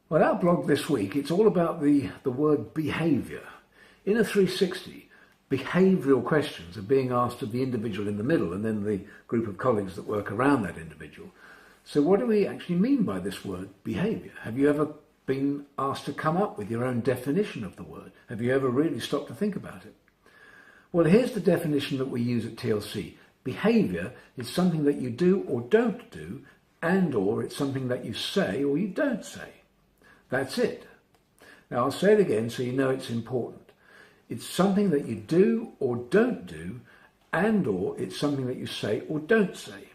Well, our blog this week, it's all about the word behaviour. In a 360, behavioural questions are being asked of the individual in the middle and then the group of colleagues that work around that individual. So what do we actually mean by this word behaviour? Have you ever been asked to come up with your own definition of the word? Have you ever really stopped to think about it? Well, here's the definition that we use at TLC. Behaviour is something that you do or don't do, and or it's something that you say or you don't say. That's it. Now I'll say it again so you know it's important. It's something that you do or don't do, and or it's something that you say or don't say.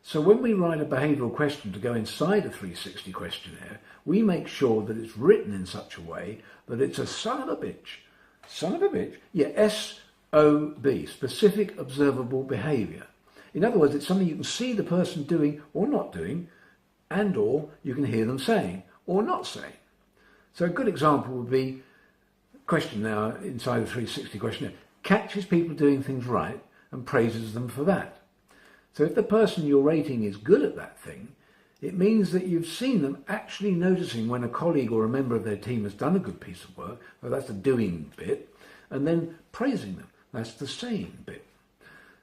So when we write a behavioural question to go inside a 360 questionnaire, we make sure that it's written in such a way that it's a son of a bitch, yeah, SOB, specific observable behaviour. In other words, it's something you can see the person doing or not doing, and or you can hear them saying or not saying. So a good example would be a question now inside the 360 questionnaire: catches people doing things right and praises them for that. So if the person you're rating is good at that thing, it means that you've seen them actually noticing when a colleague or a member of their team has done a good piece of work, so that's the doing bit, and then praising them, that's the saying bit.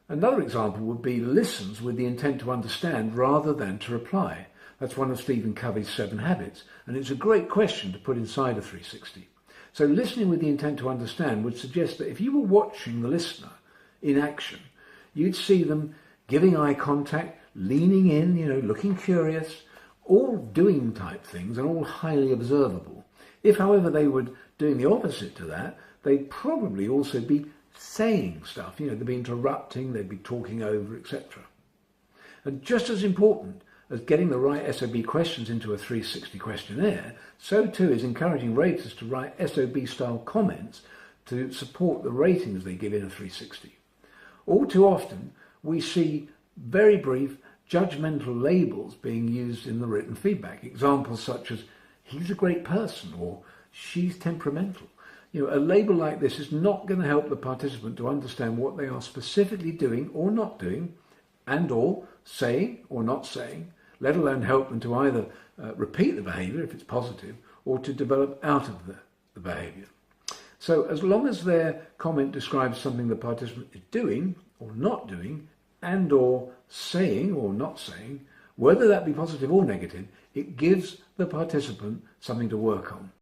Another example would be listens with the intent to understand rather than to reply. That's one of Stephen Covey's 7 habits, and it's a great question to put inside a 360. So listening with the intent to understand would suggest that if you were watching the listener in action, you'd see them giving eye contact, leaning in, looking curious, all doing type things and all highly observable. If, however, they were doing the opposite to that, they'd probably also be saying stuff. They'd be interrupting, they'd be talking over, etc. And just as important as getting the right SOB questions into a 360 questionnaire, so too is encouraging raters to write SOB-style comments to support the ratings they give in a 360. All too often, we see very brief, judgmental labels being used in the written feedback. Examples such as, he's a great person, or she's temperamental. A label like this is not going to help the participant to understand what they are specifically doing or not doing, and or saying or not saying, let alone help them to either repeat the behaviour if it's positive, or to develop out of the behaviour. So as long as their comment describes something the participant is doing or not doing, and or saying or not saying, whether that be positive or negative, it gives the participant something to work on.